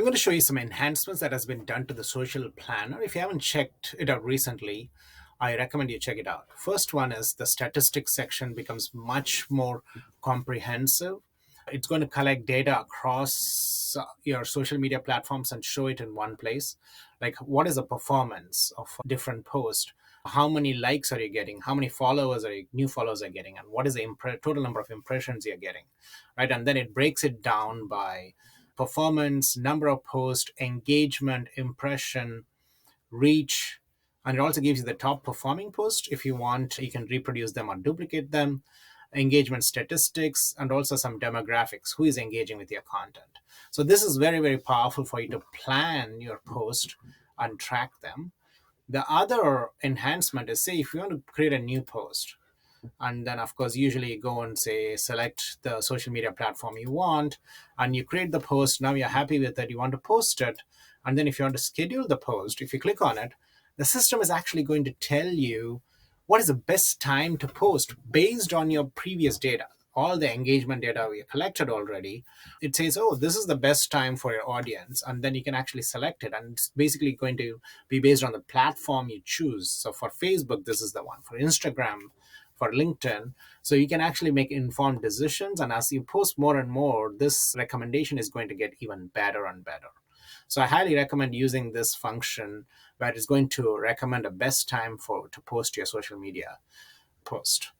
going to show you some enhancements that has been done to the social planner. If you haven't checked it out recently, I recommend you check it out. First one is the statistics section becomes much more comprehensive. It's going to collect data across your social media platforms and show it in one place. Like, what is the performance of different posts? How many likes are you getting? How many followers are you, new followers are getting? And what is the total number of impressions you're getting? Right. And then it breaks it down by performance, number of posts, engagement, impression, reach, and it also gives you the top performing posts. If you want, you can reproduce them or duplicate them, engagement statistics, and also some demographics, who is engaging with your content. So this is very, very powerful for you to plan your post and track them. The other enhancement is, say, if you want to create a new post, and then of course usually you go and say select the social media platform you want, and you create the post. Now you're happy with it, you want to post it, and then if you want to schedule the post, if you click on it, the system is actually going to tell you what is the best time to post based on your previous data, all the engagement data we collected already. It says, oh, this is the best time for your audience, and then you can actually select it, and it's basically going to be based on the platform you choose. So for Facebook, this is the one. For Instagram, for LinkedIn. So you can actually make informed decisions. And as you post more and more, this recommendation is going to get even better and better. So I highly recommend using this function where it's going to recommend a best time to post your social media post.